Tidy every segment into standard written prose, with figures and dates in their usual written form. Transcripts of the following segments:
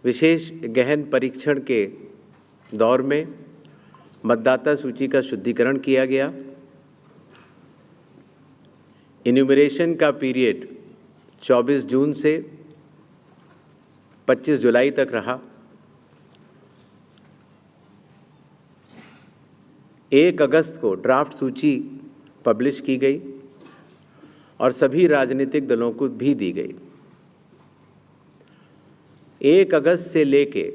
विशेष गहन परीक्षण के दौर में मतदाता सूची का शुद्धिकरण किया गया। इन्यूमरेशन का पीरियड 24 जून से 25 जुलाई तक रहा। 1 अगस्त को ड्राफ्ट सूची पब्लिश की गई और सभी राजनीतिक दलों को भी दी गई। 1 अगस्त से लेके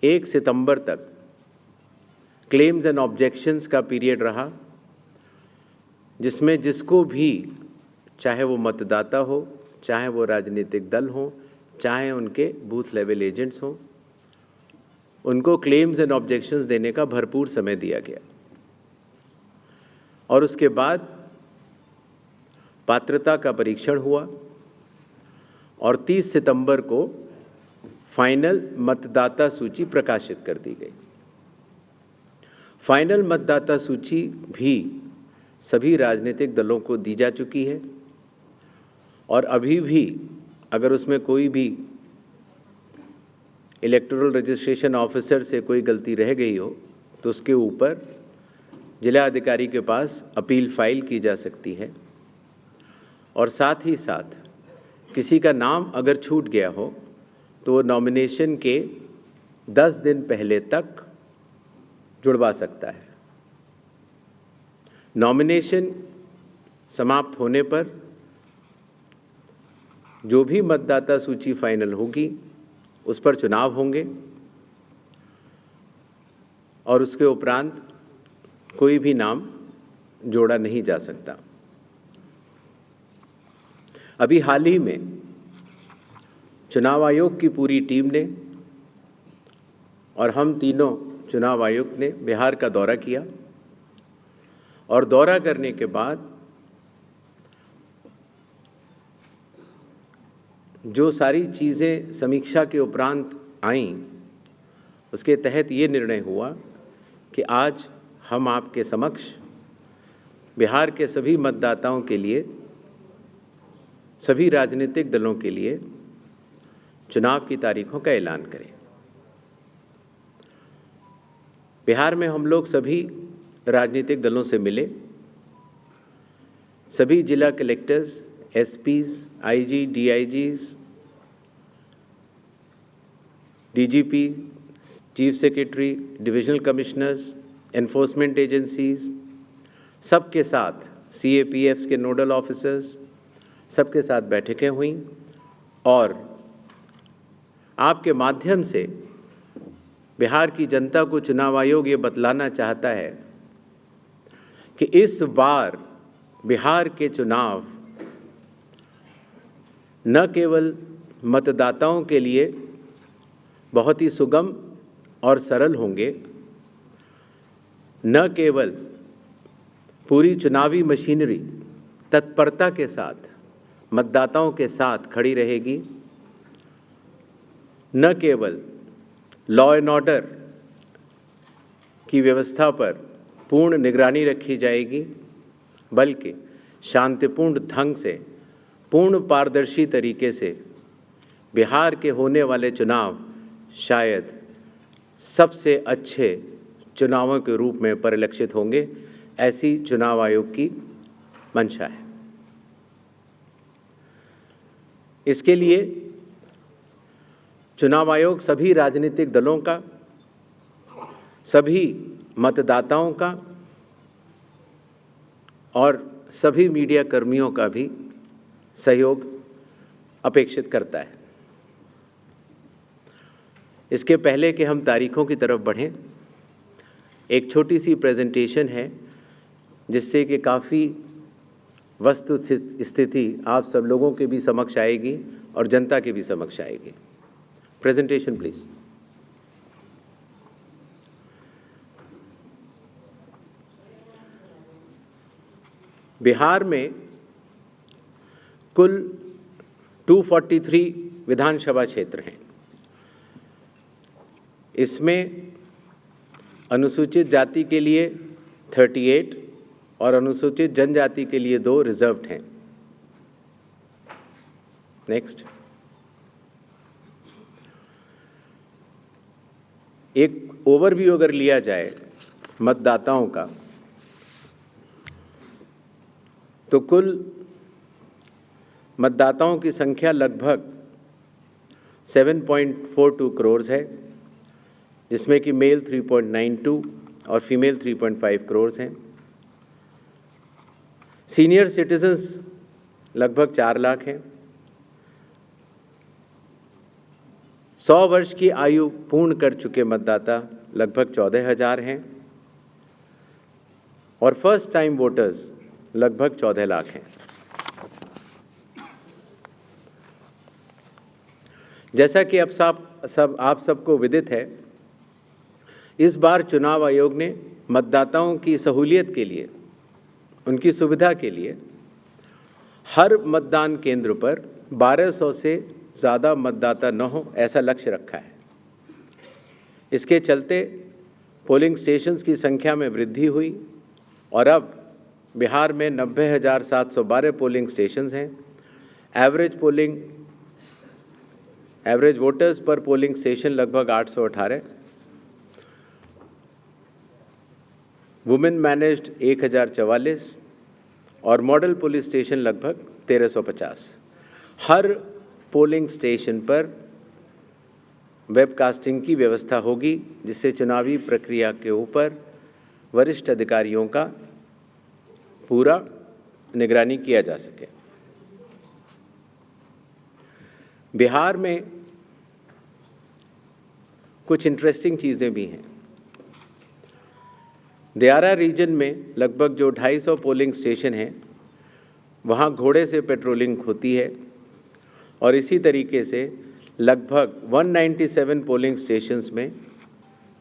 1 सितंबर तक क्लेम्स एंड ऑब्जेक्शंस का पीरियड रहा, जिसमें जिसको भी, चाहे वो मतदाता हो, चाहे वो राजनीतिक दल हो, चाहे उनके बूथ लेवल एजेंट्स हों, उनको क्लेम्स एंड ऑब्जेक्शंस देने का भरपूर समय दिया गया। और उसके बाद पात्रता का परीक्षण हुआ और 30 सितंबर को फाइनल मतदाता सूची प्रकाशित कर दी गई। फाइनल मतदाता सूची भी सभी राजनीतिक दलों को दी जा चुकी है और अभी भी अगर उसमें कोई भी इलेक्टोरल रजिस्ट्रेशन ऑफिसर से कोई गलती रह गई हो तो उसके ऊपर जिला अधिकारी के पास अपील फाइल की जा सकती है। और साथ ही साथ किसी का नाम अगर छूट गया हो तो वो नॉमिनेशन के 10 दिन पहले तक जुड़वा सकता है। नॉमिनेशन समाप्त होने पर जो भी मतदाता सूची फाइनल होगी उस पर चुनाव होंगे और उसके उपरांत कोई भी नाम जोड़ा नहीं जा सकता। अभी हाल ही में चुनाव आयोग की पूरी टीम ने और हम तीनों चुनाव आयुक्त ने बिहार का दौरा किया और दौरा करने के बाद जो सारी चीज़ें समीक्षा के उपरांत आईं, उसके तहत ये निर्णय हुआ कि आज हम आपके समक्ष बिहार के सभी मतदाताओं के लिए, सभी राजनीतिक दलों के लिए चुनाव की तारीखों का ऐलान करें। बिहार में हम लोग सभी राजनीतिक दलों से मिले, सभी जिला collectors, SPs, IG, DIGs, DGP, chief secretary, divisional commissioners, enforcement agencies, सबके साथ सीएपीएफ्स के नोडल ऑफिसर्स, सबके साथ बैठकें हुई और आपके माध्यम से बिहार की जनता को चुनाव आयोग ये बतलाना चाहता है कि इस बार बिहार के चुनाव न केवल मतदाताओं के लिए बहुत ही सुगम और सरल होंगे, न केवल पूरी चुनावी मशीनरी तत्परता के साथ मतदाताओं के साथ खड़ी रहेगी, न केवल लॉ एंड ऑर्डर की व्यवस्था पर पूर्ण निगरानी रखी जाएगी, बल्कि शांतिपूर्ण ढंग से, पूर्ण पारदर्शी तरीके से बिहार के होने वाले चुनाव शायद सबसे अच्छे चुनावों के रूप में परिलक्षित होंगे, ऐसी चुनाव आयोग की मंशा है। इसके लिए चुनाव आयोग सभी राजनीतिक दलों का, सभी मतदाताओं का और सभी मीडिया कर्मियों का भी सहयोग अपेक्षित करता है। इसके पहले कि हम तारीखों की तरफ बढ़ें, एक छोटी सी प्रेजेंटेशन है जिससे कि काफ़ी वस्तु स्थिति आप सब लोगों के भी समक्ष आएगी और जनता के भी समक्ष आएगी। Presentation please. बिहार में कुल 243 विधानसभा क्षेत्र हैं। इसमें अनुसूचित जाति के लिए 38 और अनुसूचित जनजाति के लिए 2 रिजर्व्ड हैं। नेक्स्ट। एक ओवरव्यू अगर लिया जाए मतदाताओं का, तो कुल मतदाताओं की संख्या लगभग 7.42 करोड़ है, जिसमें कि मेल 3.92 और फीमेल 3.5 करोड़ हैं। सीनियर सिटीजन्स लगभग 4 लाख हैं। 100 वर्ष की आयु पूर्ण कर चुके मतदाता लगभग 14,000 हैं और फर्स्ट टाइम वोटर्स लगभग 14 लाख हैं। जैसा कि अब आप सबको विदित है, इस बार चुनाव आयोग ने मतदाताओं की सहूलियत के लिए, उनकी सुविधा के लिए हर मतदान केंद्र पर 1200 से ज़्यादा मतदाता न हो, ऐसा लक्ष्य रखा है। इसके चलते पोलिंग स्टेशंस की संख्या में वृद्धि हुई और अब बिहार में 90,712 पोलिंग स्टेशंस हैं। एवरेज वोटर्स पर पोलिंग स्टेशन लगभग 818। वुमेन मैनेज्ड 1044 और मॉडल पुलिस स्टेशन लगभग 1350। हर पोलिंग स्टेशन पर वेबकास्टिंग की व्यवस्था होगी, जिससे चुनावी प्रक्रिया के ऊपर वरिष्ठ अधिकारियों का पूरा निगरानी किया जा सके। बिहार में कुछ इंटरेस्टिंग चीज़ें भी हैं। दियारा रीजन में लगभग जो 250 पोलिंग स्टेशन हैं, वहाँ घोड़े से पेट्रोलिंग होती है और इसी तरीके से लगभग 197 पोलिंग स्टेशंस में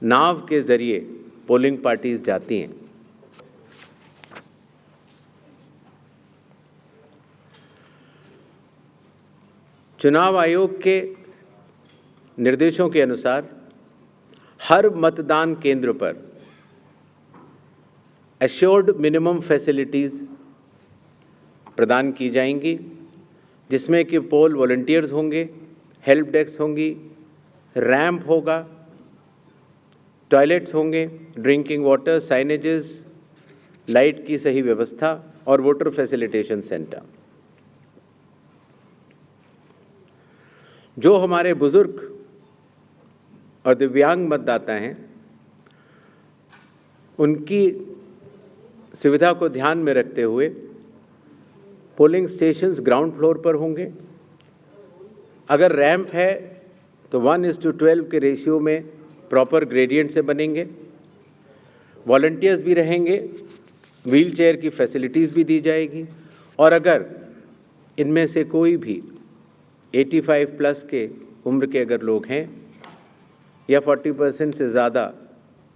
नाव के ज़रिए पोलिंग पार्टीज जाती हैं। चुनाव आयोग के निर्देशों के अनुसार हर मतदान केंद्र पर एश्योर्ड मिनिमम फैसिलिटीज़ प्रदान की जाएंगी, जिसमें कि पोल वॉलंटियर्स होंगे, हेल्प डेस्क होंगी, रैंप होगा, टॉयलेट्स होंगे, ड्रिंकिंग वाटर, साइनेजेस, लाइट की सही व्यवस्था और वोटर फैसिलिटेशन सेंटर। जो हमारे बुजुर्ग और दिव्यांग मतदाता हैं, उनकी सुविधा को ध्यान में रखते हुए पोलिंग स्टेशंस ग्राउंड फ्लोर पर होंगे। अगर रैंप है तो 1:12 के रेशियो में प्रॉपर ग्रेडियंट से बनेंगे। वॉलंटियर्स भी रहेंगे, व्हील चेयर की फैसिलिटीज़ भी दी जाएगी और अगर इनमें से कोई भी 85 प्लस के उम्र के अगर लोग हैं या 40% से ज़्यादा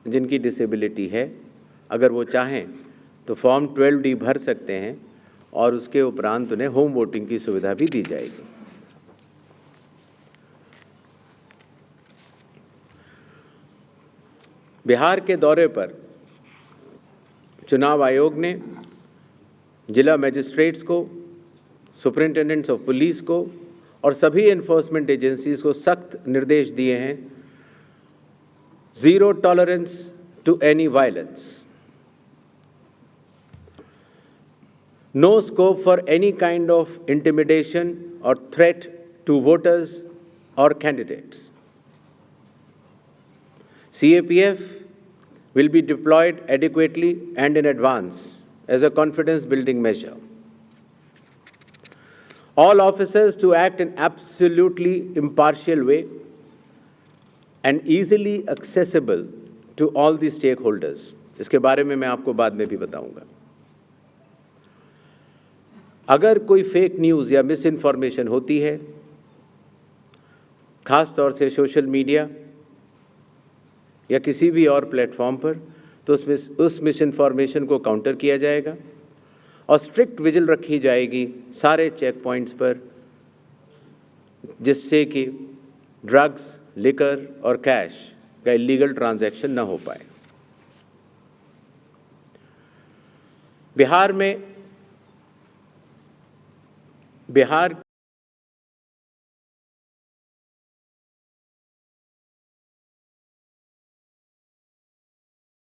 जिनकी डिसेबिलिटी है, अगर वो चाहें तो फॉर्म 12D भर सकते हैं और उसके उपरांत उन्हें होम वोटिंग की सुविधा भी दी जाएगी। बिहार के दौरे पर चुनाव आयोग ने जिला मजिस्ट्रेट्स को, सुपरिंटेंडेंट्स ऑफ पुलिस को और सभी एनफोर्समेंट एजेंसीज को सख्त निर्देश दिए हैं, zero tolerance to any violence, no scope for any kind of intimidation or threat to voters or candidates. CAPF will be deployed adequately and in advance as a confidence building measure. All officers to act in absolutely impartial way and easily accessible to all the stakeholders. इसके बारे में मैं आपको बाद में भी बताऊंगा। अगर कोई फेक न्यूज़ या मिस इन्फॉर्मेशन होती है, ख़ास तौर से सोशल मीडिया या किसी भी और प्लेटफॉर्म पर, तो उस मिस इन्फॉर्मेशन को काउंटर किया जाएगा और स्ट्रिक्ट विजिल रखी जाएगी सारे चेक पॉइंट्स पर, जिससे कि ड्रग्स, लिकर और कैश का इलीगल ट्रांजैक्शन न हो पाए। बिहार